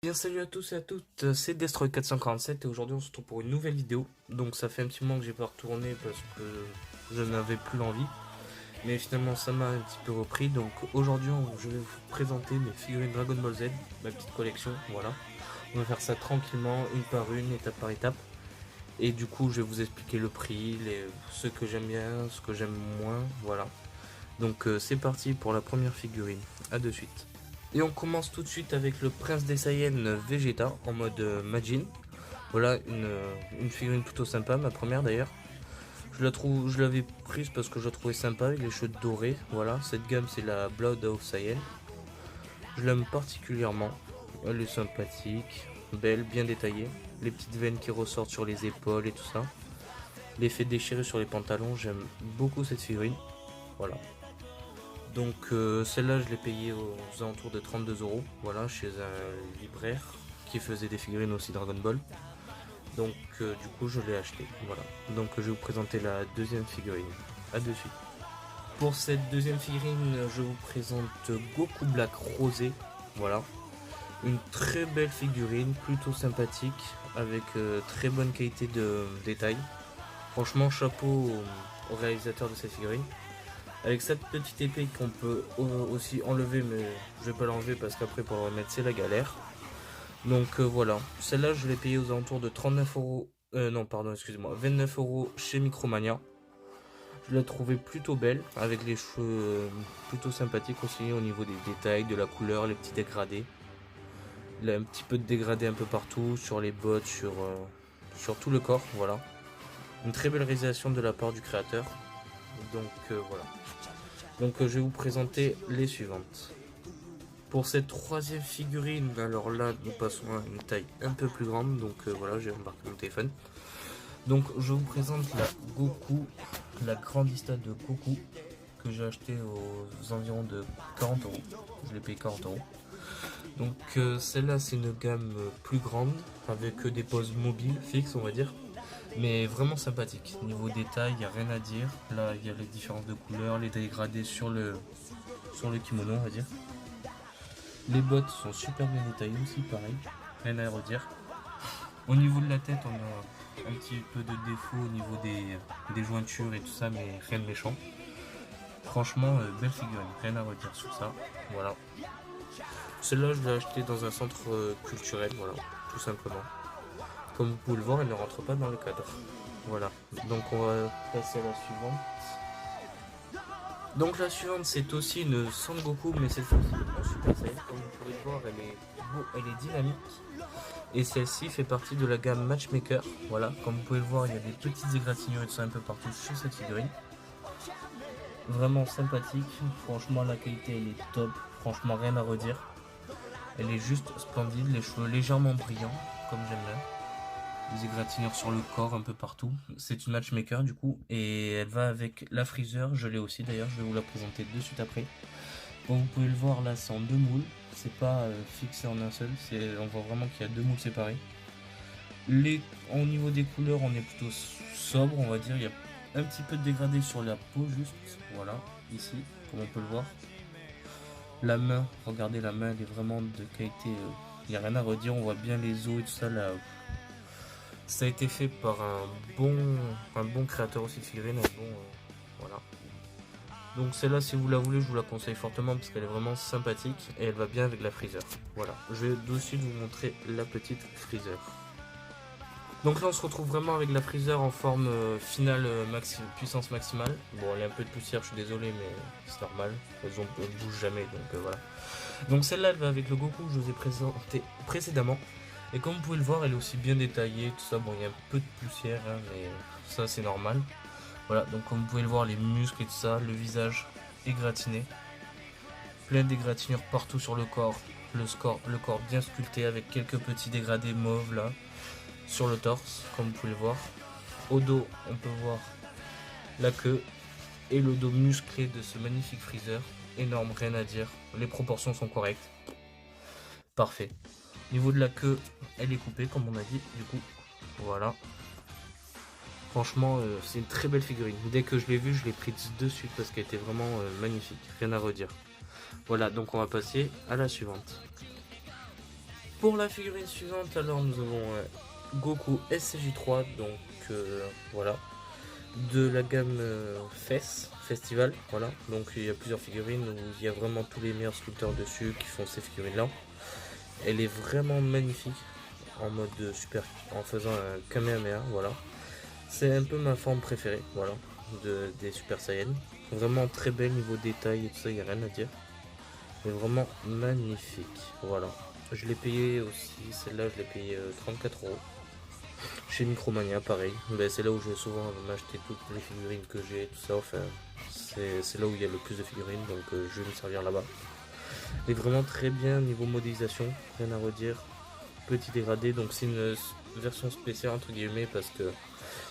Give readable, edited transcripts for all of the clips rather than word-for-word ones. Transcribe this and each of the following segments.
Bien salut à tous et à toutes, c'est Destroy447 et aujourd'hui on se retrouve pour une nouvelle vidéo. Donc ça fait un petit moment que j'ai pas retourné parce que je n'avais plus l'envie. Mais finalement ça m'a un petit peu repris. Donc aujourd'hui je vais vous présenter mes figurines Dragon Ball Z, ma petite collection, voilà. On va faire ça tranquillement, une par une, étape par étape. Et du coup je vais vous expliquer le prix, ce que j'aime bien, ce que j'aime moins, voilà. Donc c'est parti pour la première figurine, à de suite. Et on commence tout de suite avec le Prince des Saiyans Vegeta en mode Majin. Voilà une figurine plutôt sympa, ma première d'ailleurs. Je l'avais prise parce que je la trouvais sympa avec les cheveux dorés. Voilà, cette gamme c'est la Blood of Saiyan. Je l'aime particulièrement. Elle est sympathique, belle, bien détaillée. Les petites veines qui ressortent sur les épaules et tout ça. L'effet déchiré sur les pantalons, j'aime beaucoup cette figurine. Voilà. Donc celle-là je l'ai payée aux alentours de 32 €, voilà, chez un libraire qui faisait des figurines aussi Dragon Ball. Donc du coup je l'ai acheté, voilà. Donc je vais vous présenter la deuxième figurine, à de suite. Pour cette deuxième figurine je vous présente Goku Black Rosé, voilà. Une très belle figurine, plutôt sympathique, avec très bonne qualité de détail. Franchement chapeau au réalisateur de cette figurine. Avec cette petite épée qu'on peut aussi enlever, mais je vais pas l'enlever parce qu'après pour le remettre c'est la galère. Donc voilà, celle-là je l'ai payée aux alentours de 39 €, non pardon excusez-moi, 29 € chez Micromania. Je la trouvais plutôt belle, avec les cheveux plutôt sympathiques aussi au niveau des détails, de la couleur, les petits dégradés. Il a un petit peu de dégradé un peu partout, sur les bottes, sur tout le corps, voilà. Une très belle réalisation de la part du créateur. Donc voilà. Donc je vais vous présenter les suivantes. Pour cette troisième figurine, alors là nous passons à une taille un peu plus grande, donc voilà, j'ai embarqué mon téléphone. Donc je vous présente la Goku, la Grandista de Goku, que j'ai acheté aux environs de 40 €. Je l'ai payé 40 €. Donc celle-là c'est une gamme plus grande, avec des poses mobiles fixes on va dire. Mais vraiment sympathique. Niveau détail, il n'y a rien à dire. Là, il y a les différences de couleurs, les dégradés sur le kimono, on va dire. Les bottes sont super bien détaillées aussi, pareil. Rien à redire. Au niveau de la tête, on a un petit peu de défaut au niveau des jointures et tout ça, mais rien de méchant. Franchement, belle figurine, rien à redire sur ça. Voilà. Celle-là, je l'ai achetée dans un centre culturel, voilà, tout simplement. Comme vous pouvez le voir, elle ne rentre pas dans le cadre. Voilà, donc on va passer à la suivante. Donc la suivante c'est aussi une Son Goku, mais cette fois-ci en Super Saiyan. Comme vous pouvez le voir, elle est dynamique. Et celle-ci fait partie de la gamme Matchmaker. Voilà, comme vous pouvez le voir, il y a des petites égratignures et tout ça un peu partout sur cette figurine. Vraiment sympathique, franchement la qualité elle est top, franchement rien à redire. Elle est juste splendide, les cheveux légèrement brillants, comme j'aime bien. Des égratignures sur le corps un peu partout. C'est une matchmaker du coup et elle va avec la Freezer, je l'ai aussi d'ailleurs, je vais vous la présenter de suite après. Comme vous pouvez le voir là c'est en deux moules, c'est pas fixé en un seul, on voit vraiment qu'il y a deux moules séparés. Au niveau des couleurs on est plutôt sobre on va dire, il y a un petit peu de dégradé sur la peau juste, voilà, ici, comme on peut le voir. La main, regardez la main elle est vraiment de qualité, il n'y a rien à redire, on voit bien les os et tout ça là. Ça a été fait par un bon créateur aussi de figurines, voilà. Donc celle-là, si vous la voulez, je vous la conseille fortement parce qu'elle est vraiment sympathique et elle va bien avec la Freezer. Voilà, je vais de suite vous montrer la petite Freezer. Donc là, on se retrouve vraiment avec la Freezer en forme finale puissance maximale. Bon, elle a un peu de poussière, je suis désolé, mais c'est normal. Elles bougent jamais, donc voilà. Donc celle-là, elle va avec le Goku que je vous ai présenté précédemment. Et comme vous pouvez le voir, elle est aussi bien détaillée, tout ça. Bon, il y a un peu de poussière, hein, mais ça c'est normal. Voilà, donc comme vous pouvez le voir, les muscles et tout ça, le visage égratigné. Plein d'égratignures partout sur le corps. Le corps bien sculpté avec quelques petits dégradés mauves là. Sur le torse, comme vous pouvez le voir. Au dos, on peut voir la queue et le dos musclé de ce magnifique Freezer. Énorme, rien à dire. Les proportions sont correctes. Parfait. Niveau de la queue, elle est coupée comme on a dit, du coup, voilà. Franchement, c'est une très belle figurine. Dès que je l'ai vue, je l'ai prise de suite parce qu'elle était vraiment magnifique, rien à redire. Voilà, donc on va passer à la suivante. Pour la figurine suivante, alors nous avons Goku SCJ3, donc voilà, de la gamme Festival, voilà. Donc il y a plusieurs figurines où il y a vraiment tous les meilleurs sculpteurs dessus qui font ces figurines là. Elle est vraiment magnifique en mode super, en faisant un Kamehameha, voilà. C'est un peu ma forme préférée, voilà, des Super Saiyan. Vraiment très belle niveau détail et tout ça, il n'y a rien à dire. Mais vraiment magnifique, voilà. Je l'ai payé aussi, celle-là je l'ai payé 34 euros. Chez Micromania, pareil. Ben, c'est là où je vais souvent m'acheter toutes les figurines que j'ai, tout ça. Enfin, c'est là où il y a le plus de figurines, donc je vais me servir là-bas. Elle est vraiment très bien niveau modélisation, rien à redire. Petit dégradé, donc c'est une version spéciale entre guillemets parce que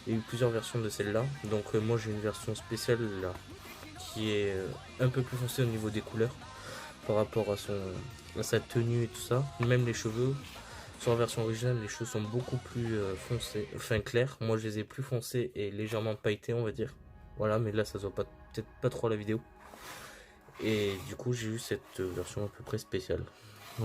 il y a eu plusieurs versions de celle-là. Donc moi j'ai une version spéciale là qui est un peu plus foncée au niveau des couleurs par rapport à sa tenue et tout ça. Même les cheveux. Sur la version originale, les cheveux sont beaucoup plus foncés, enfin clairs. Moi, je les ai plus foncés et légèrement pailletés, on va dire. Voilà, mais là, ça se voit peut-être pas trop à la vidéo. Et du coup, j'ai eu cette version à peu près spéciale.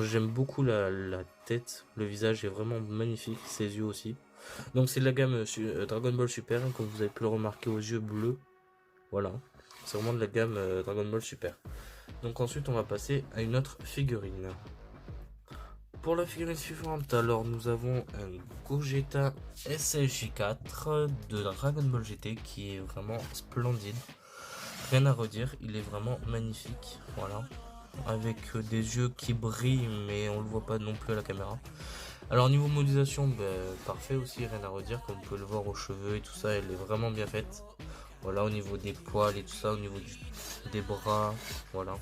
J'aime beaucoup la tête, le visage est vraiment magnifique, ses yeux aussi. Donc, c'est de la gamme Dragon Ball Super, hein, comme vous avez pu le remarquer aux yeux bleus. Voilà, c'est vraiment de la gamme Dragon Ball Super. Donc, ensuite, on va passer à une autre figurine. Pour la figurine suivante, alors nous avons un Gogeta SLJ4 de Dragon Ball GT qui est vraiment splendide. Rien à redire, il est vraiment magnifique, voilà. Avec des yeux qui brillent mais on le voit pas non plus à la caméra. Alors niveau modélisation, parfait aussi, rien à redire, comme vous pouvez le voir aux cheveux et tout ça, elle est vraiment bien faite. Voilà, au niveau des poils et tout ça, au niveau des bras, voilà.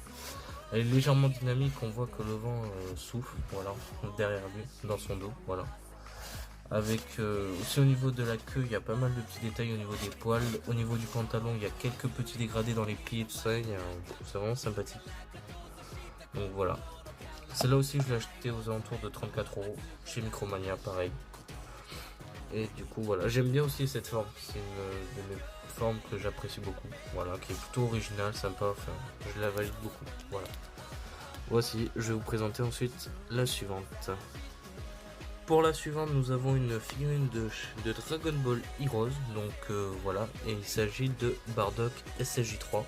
Elle est légèrement dynamique, on voit que le vent souffle, voilà, derrière lui, dans son dos, voilà. Avec aussi au niveau de la queue, il y a pas mal de petits détails au niveau des poils. Au niveau du pantalon, il y a quelques petits dégradés dans les pieds et tout ça, c'est vraiment sympathique. Donc voilà. Celle-là aussi, je l'ai acheté aux alentours de 34 euros chez Micromania, pareil. Et du coup, voilà, j'aime bien aussi cette forme, c'est une de mes formes que j'apprécie beaucoup, voilà, qui est plutôt originale, sympa, enfin, je la valide beaucoup, voilà. Voici, je vais vous présenter ensuite la suivante. Pour la suivante, nous avons une figurine de Dragon Ball Heroes, donc voilà, et il s'agit de Bardock SSJ3.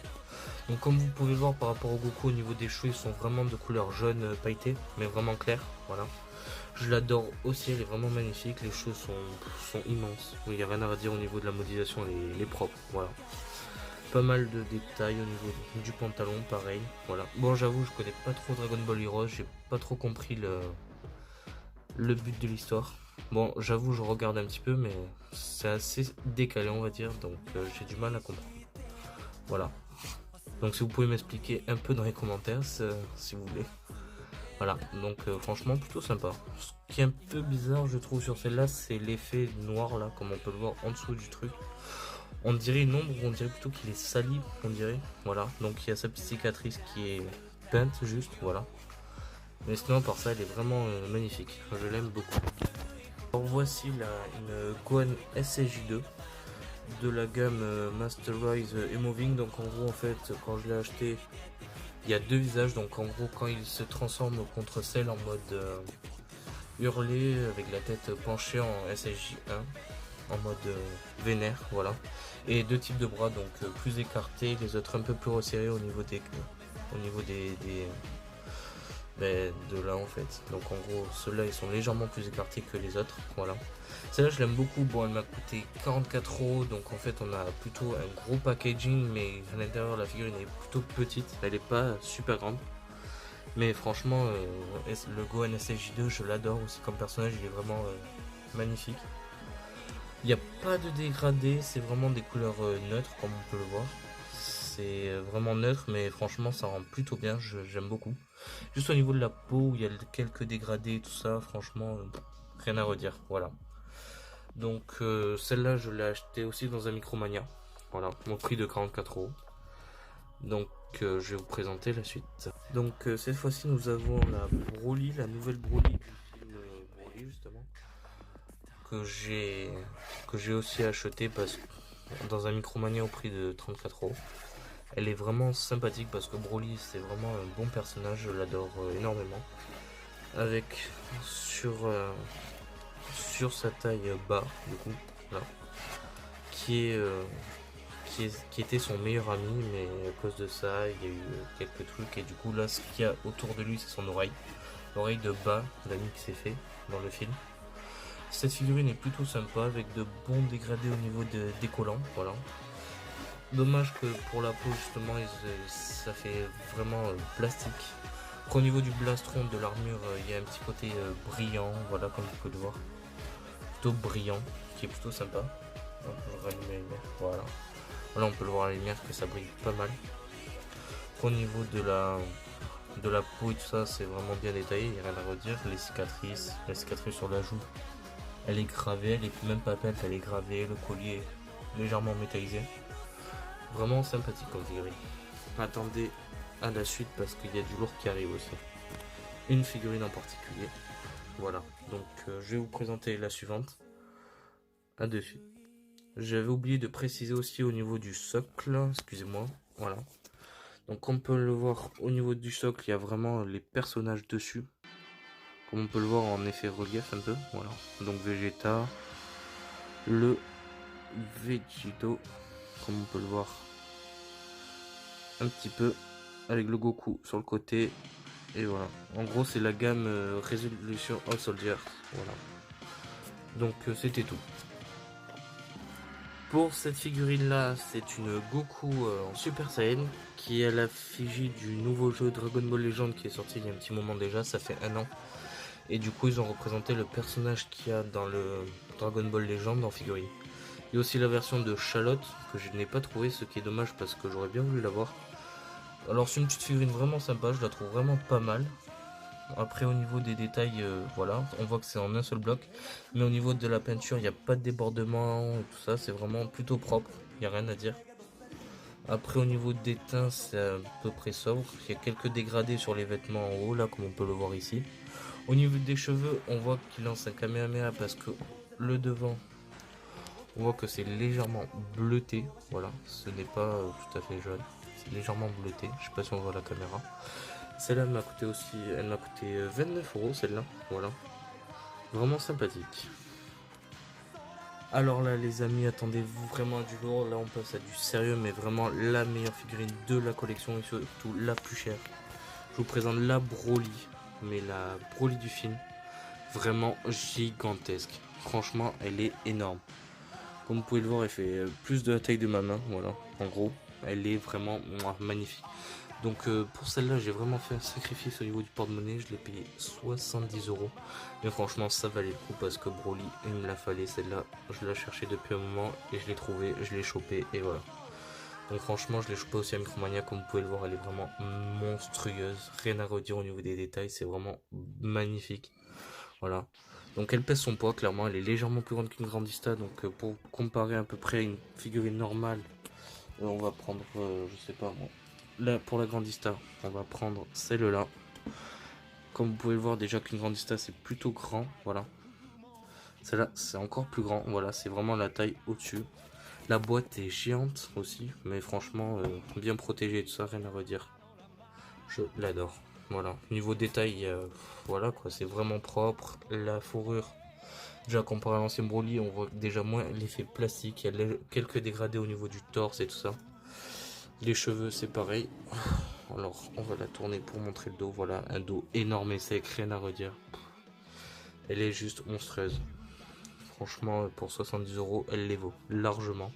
Donc comme vous pouvez le voir par rapport au Goku, au niveau des cheveux, ils sont vraiment de couleur jaune pailleté, mais vraiment clair, voilà. Je l'adore aussi, elle est vraiment magnifique, les cheveux sont immenses, il n'y a rien à redire au niveau de la modélisation, elle est propre, voilà. Pas mal de détails au niveau du pantalon, pareil, voilà. Bon, j'avoue, je connais pas trop Dragon Ball Heroes, j'ai pas trop compris le but de l'histoire. Bon, j'avoue, je regarde un petit peu, mais c'est assez décalé, on va dire, donc j'ai du mal à comprendre. Voilà. Donc si vous pouvez m'expliquer un peu dans les commentaires, si vous voulez. Voilà, donc franchement, plutôt sympa. Ce qui est un peu bizarre, je trouve, sur celle-là, c'est l'effet noir, là, comme on peut le voir en dessous du truc. On dirait une ombre, on dirait plutôt qu'il est sali, on dirait. Voilà, donc il y a sa petite cicatrice qui est peinte, juste, voilà. Mais sinon, par ça, elle est vraiment magnifique. Je l'aime beaucoup. Alors voici une Gohan SSJ2 de la gamme Masterize Emoving. Donc en gros, en fait, quand je l'ai acheté, il y a deux visages. Donc en gros, quand il se transforme contre Cell en mode hurlé, avec la tête penchée en SSJ1, en mode vénère, voilà. Et deux types de bras, donc plus écartés, les autres un peu plus resserrés au niveau de là en fait. Donc en gros, ceux-là ils sont légèrement plus écartés que les autres, voilà. Celle-là je l'aime beaucoup, bon elle m'a coûté 44 euros, donc en fait on a plutôt un gros packaging, mais à l'intérieur la figurine est plutôt petite, elle est pas super grande. Mais franchement, le Gohan SSJ2 je l'adore aussi comme personnage, il est vraiment magnifique. Il n'y a pas de dégradé, c'est vraiment des couleurs neutres comme on peut le voir. C'est vraiment neutre, mais franchement ça rend plutôt bien, j'aime beaucoup. Juste au niveau de la peau, où il y a quelques dégradés et tout ça, franchement, rien à redire, voilà. Donc celle-là, je l'ai acheté aussi dans un Micromania, voilà, mon prix de 44 euros. Donc je vais vous présenter la suite. Donc cette fois-ci, nous avons la Broly, la nouvelle Broly du film Broly, justement, que j'ai aussi acheté dans un Micromania au prix de 34 euros. Elle est vraiment sympathique parce que Broly c'est vraiment un bon personnage, je l'adore énormément. avec sur sa taille bas, du coup, voilà, qui est qui était son meilleur ami, mais à cause de ça, il y a eu quelques trucs, et du coup, là, ce qu'il y a autour de lui, c'est son oreille. L'oreille de bas, l'ami qui s'est fait dans le film. Cette figurine est plutôt sympa, avec de bons dégradés au niveau des collants, voilà. Dommage que pour la peau, justement, ça fait vraiment plastique. Au niveau du blastron de l'armure, il y a un petit côté brillant, voilà, comme vous pouvez le voir. Plutôt brillant, qui est plutôt sympa. Donc, je rallume la lumière, voilà. Là, on peut le voir à la lumière que ça brille pas mal. Au niveau de la peau et tout ça, c'est vraiment bien détaillé, il n'y a rien à redire. Les cicatrices, la cicatrice sur la joue, elle est gravée, elle est même pas peinte, elle est gravée. Le collier est légèrement métallisé. Vraiment sympathique comme figurine. Attendez à la suite parce qu'il y a du lourd qui arrive aussi. Une figurine en particulier. Voilà, donc je vais vous présenter la suivante. À dessus. J'avais oublié de préciser aussi au niveau du socle, excusez-moi, voilà. Donc on peut le voir au niveau du socle, il y a vraiment les personnages dessus. Comme on peut le voir en effet relief un peu, voilà. Donc Vegeta, le Vegito, comme on peut le voir un petit peu, avec le Goku sur le côté. Et voilà, en gros c'est la gamme Resolution All Soldier, voilà. Donc c'était tout. Pour cette figurine là, c'est une Goku en Super Saiyan qui est à l'effigie du nouveau jeu Dragon Ball Legend qui est sorti il y a un petit moment déjà, ça fait 1 an. Et du coup ils ont représenté le personnage qu'il y a dans le Dragon Ball Legend en figurine. Il y a aussi la version de Charlotte que je n'ai pas trouvé, ce qui est dommage parce que j'aurais bien voulu l'avoir. Alors c'est une petite figurine vraiment sympa, je la trouve vraiment pas mal. Après au niveau des détails, voilà, on voit que c'est en un seul bloc. Mais au niveau de la peinture, il n'y a pas de débordement et tout ça, c'est vraiment plutôt propre, il n'y a rien à dire. Après au niveau des teints, c'est à peu près sobre. Il y a quelques dégradés sur les vêtements en haut, là comme on peut le voir ici. Au niveau des cheveux, on voit qu'il lance un Kamehameha parce que le devant, on voit que c'est légèrement bleuté. Voilà, ce n'est pas tout à fait jaune, c'est légèrement bleuté. Je sais pas si on voit la caméra. Celle-là m'a coûté aussi, elle m'a coûté 29 € celle-là, voilà. Vraiment sympathique. Alors là les amis, attendez-vous vraiment à du lourd, là on passe à du sérieux, mais vraiment la meilleure figurine de la collection et surtout la plus chère. Je vous présente la Broly, mais la Broly du film, vraiment gigantesque. Franchement, elle est énorme. Comme vous pouvez le voir, elle fait plus de la taille de ma main, voilà, en gros. Elle est vraiment magnifique. Donc pour celle-là, j'ai vraiment fait un sacrifice au niveau du porte-monnaie. Je l'ai payé 70 €. Mais franchement, ça valait le coup parce que Broly, il me la fallait. Celle-là, je la cherchais depuis un moment et je l'ai trouvée, je l'ai chopée et voilà. Donc franchement, je l'ai chopée aussi à Micromania. Comme vous pouvez le voir, elle est vraiment monstrueuse. Rien à redire au niveau des détails. C'est vraiment magnifique. Voilà. Donc elle pèse son poids, clairement. Elle est légèrement plus grande qu'une Grandista. Donc pour comparer à peu près à une figurine normale, on va prendre, je sais pas moi. Là, pour la Grandista, on va prendre celle-là. Comme vous pouvez le voir, déjà qu'une Grandista, c'est plutôt grand, voilà. Celle-là, c'est encore plus grand, voilà, c'est vraiment la taille au-dessus. La boîte est géante aussi, mais franchement, bien protégée et tout ça, rien à redire. Je l'adore, voilà. Niveau détail, voilà quoi, c'est vraiment propre. La fourrure, déjà comparé à l'ancien Broly, on voit déjà moins l'effet plastique. Il y a quelques dégradés au niveau du torse et tout ça. Les cheveux, c'est pareil. Alors, on va la tourner pour montrer le dos. Voilà, un dos énorme et sec, rien à redire. Elle est juste monstrueuse. Franchement, pour 70 €, elle les vaut largement.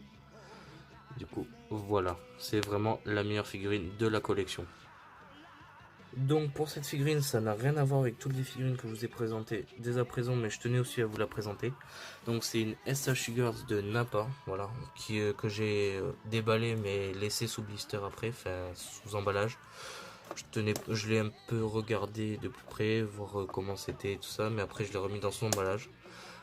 Du coup, voilà. C'est vraiment la meilleure figurine de la collection. Donc pour cette figurine, ça n'a rien à voir avec toutes les figurines que je vous ai présentées dès à présent, mais je tenais aussi à vous la présenter. Donc c'est une SH Figures de Nappa, voilà, que j'ai déballé mais laissé sous blister après, enfin sous emballage. Je l'ai un peu regardé de plus près, voir comment c'était et tout ça, mais après je l'ai remis dans son emballage.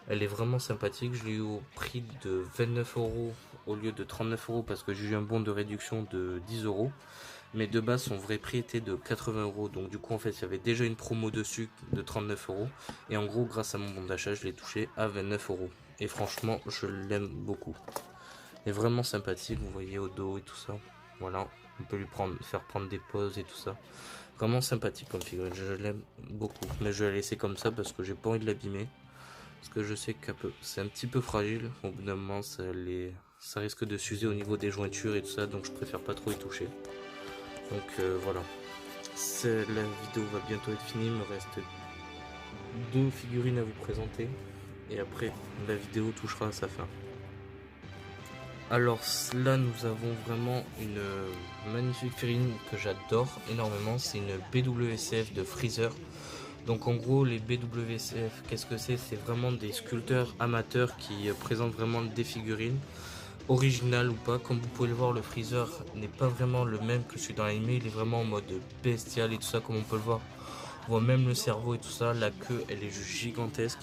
Elle est vraiment sympathique, je l'ai eu au prix de 29 € au lieu de 39 € parce que j'ai eu un bon de réduction de 10 €. Mais de base, son vrai prix était de 80 €. Donc du coup, en fait, il y avait déjà une promo dessus de 39 €. Et en gros, grâce à mon bon d'achat, je l'ai touché à 29 €. Et franchement, je l'aime beaucoup. Elle est vraiment sympathique, vous voyez au dos et tout ça. Voilà, on peut faire prendre des pauses et tout ça. Vraiment sympathique comme figurine, je l'aime beaucoup. Mais je vais la laisser comme ça parce que j'ai pas envie de l'abîmer. Parce que je sais que c'est un petit peu fragile. Au bout d'un moment, ça risque de s'user au niveau des jointures et tout ça. Donc je préfère pas trop y toucher. Donc voilà. La vidéo va bientôt être finie. Il me reste 2 figurines à vous présenter. Et après, la vidéo touchera à sa fin. Alors là, nous avons vraiment une magnifique figurine que j'adore énormément. C'est une BWCF de Freezer. Donc en gros, les BWCF, qu'est-ce que c'est? C'est vraiment des sculpteurs amateurs qui présentent vraiment des figurines, originales ou pas. Comme vous pouvez le voir, le Freezer n'est pas vraiment le même que celui dans l'anime. Il est vraiment en mode bestial et tout ça, comme on peut le voir. On voit même le cerveau et tout ça. La queue, elle est juste gigantesque.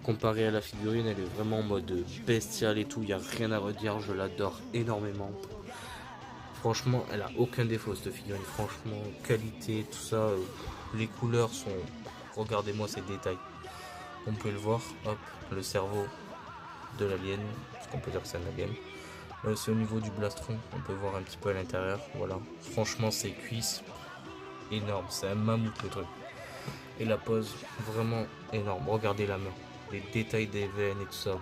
Comparé à la figurine, elle est vraiment en mode bestial et tout. Il n'y a rien à redire, je l'adore énormément. Franchement, elle a aucun défaut cette figurine. Franchement, qualité, tout ça. Les couleurs sont... Regardez-moi ces détails. On peut le voir, hop, le cerveau de l'alien, parce qu'on peut dire que c'est un alien. Là aussi au niveau du blastron, on peut voir un petit peu à l'intérieur, voilà. Franchement, ses cuisses, énorme, c'est un mammouth le truc. Et la pose, vraiment énorme. Regardez la main, les détails des veines et tout ça.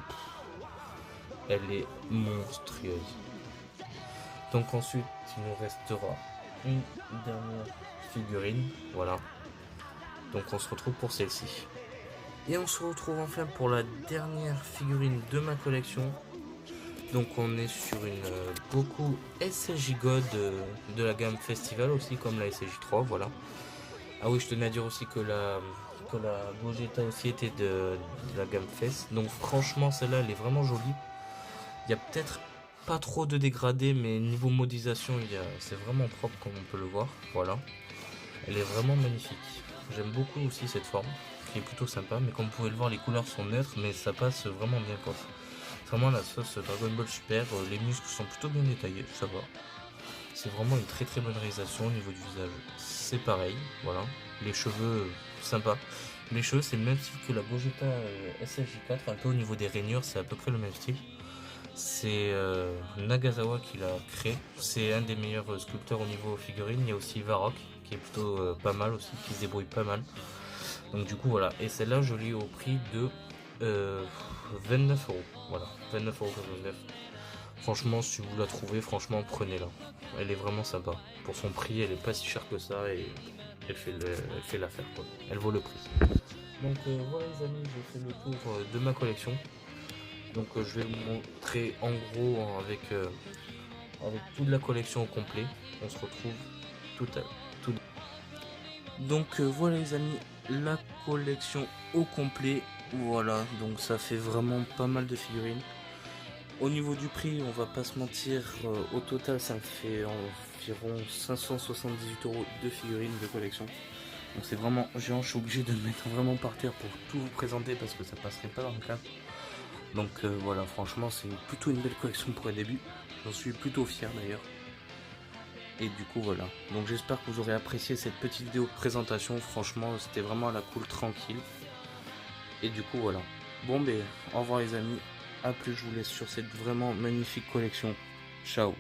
Elle est monstrueuse. Donc ensuite, il nous restera une dernière figurine, voilà. Donc on se retrouve pour celle-ci. Et on se retrouve enfin pour la dernière figurine de ma collection. Donc on est sur une Goku SSJ God de la gamme Festival aussi, comme la SSJ 3, voilà. Ah oui, je tenais à dire aussi que la Gogeta aussi était de la gamme Fest. Donc franchement, celle-là, elle est vraiment jolie. Il y a peut-être pas trop de dégradés, mais niveau modisation, c'est vraiment propre comme on peut le voir, voilà. Elle est vraiment magnifique. J'aime beaucoup aussi cette forme, qui est plutôt sympa, mais comme vous pouvez le voir, les couleurs sont neutres, mais ça passe vraiment bien quoi. C'est vraiment la sauce Dragon Ball Super, les muscles sont plutôt bien détaillés, ça va. C'est vraiment une très bonne réalisation au niveau du visage. C'est pareil, voilà. Les cheveux, sympa. Les cheveux, c'est le même style que la Gogeta SSJ4, un peu au niveau des rainures, c'est à peu près le même style. C'est Nagasawa qui l'a créé. C'est un des meilleurs sculpteurs au niveau figurine. Il y a aussi Varrock qui est plutôt pas mal aussi, qui se débrouille pas mal. Donc du coup voilà. Et celle-là je l'ai au prix de 29 euros. Voilà, 29,99 €. Franchement, si vous la trouvez, franchement prenez-la. Elle est vraiment sympa. Pour son prix, elle est pas si chère que ça et elle fait l'affaire quoi. Elle vaut le prix. Donc voilà les amis, j'ai fait le tour de ma collection. Donc je vais vous montrer en gros avec toute la collection au complet. On se retrouve tout à l'heure. Donc voilà les amis, la collection au complet. Voilà, donc ça fait vraiment pas mal de figurines. Au niveau du prix, on va pas se mentir, au total ça me fait environ 578 € de figurines de collection. Donc c'est vraiment géant, je suis obligé de me mettre vraiment par terre pour tout vous présenter parce que ça passerait pas dans le cadre. Donc voilà, franchement c'est plutôt une belle collection pour un début. J'en suis plutôt fier d'ailleurs. Et du coup voilà, donc j'espère que vous aurez apprécié cette petite vidéo présentation. Franchement c'était vraiment à la cool, tranquille. Et du coup voilà. Bon ben au revoir les amis, à plus, je vous laisse sur cette vraiment magnifique collection. Ciao.